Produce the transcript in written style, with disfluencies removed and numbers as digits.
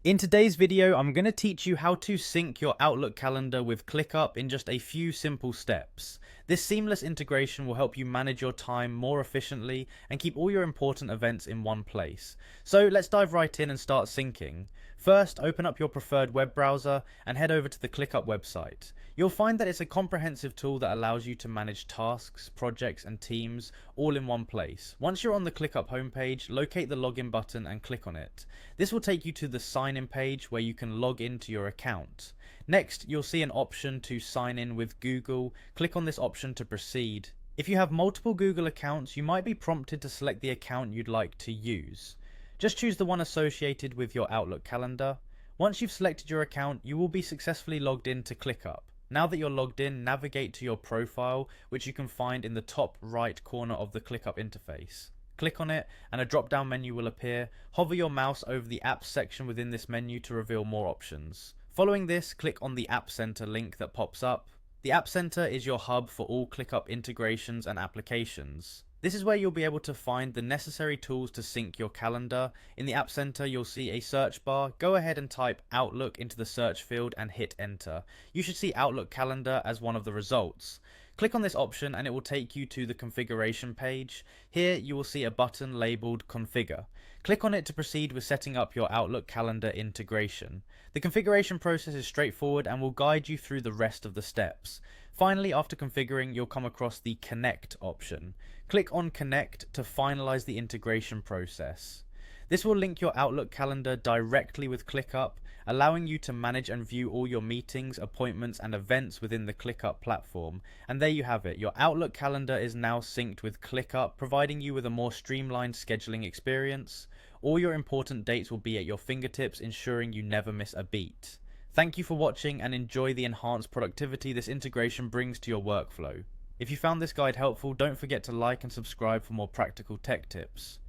In today's video, I'm going to teach you how to sync your Outlook calendar with Clickup in just a few simple steps. This seamless integration will help you manage your time more efficiently and keep all your important events in one place. So let's dive right in and start syncing. First, open up your preferred web browser and head over to the Clickup website. You'll find that it's a comprehensive tool that allows you to manage tasks, projects, and teams all in one place. Once you're on the Clickup homepage, locate the login button and click on it. This will take you to the sign in page where you can log into your account. Next, you'll see an option to sign in with Google. Click on this option to proceed. If you have multiple Google accounts, you might be prompted to select the account you'd like to use. Just choose the one associated with your Outlook calendar. Once you've selected your account, you will be successfully logged in to Clickup. Now that you're logged in, navigate to your profile, which you can find in the top right corner of the Clickup interface. Click on it and a drop-down menu will appear. Hover your mouse over the Apps section within this menu to reveal more options. Following this, click on the App Center link that pops up. The App Center is your hub for all Clickup integrations and applications. This is where you'll be able to find the necessary tools to sync your calendar. In the App Center, you'll see a search bar. Go ahead and type Outlook into the search field and hit enter. You should see Outlook Calendar as one of the results. Click on this option and it will take you to the configuration page. Here you will see a button labeled Configure. Click on it to proceed with setting up your Outlook calendar integration. The configuration process is straightforward and will guide you through the rest of the steps. Finally, after configuring, you'll come across the Connect option. Click on Connect to finalize the integration process. This will link your Outlook calendar directly with Clickup, allowing you to manage and view all your meetings, appointments, and events within the Clickup platform. And there you have it. Your Outlook calendar is now synced with Clickup, providing you with a more streamlined scheduling experience. All your important dates will be at your fingertips, ensuring you never miss a beat. Thank you for watching and enjoy the enhanced productivity this integration brings to your workflow. If you found this guide helpful, don't forget to like and subscribe for more practical tech tips.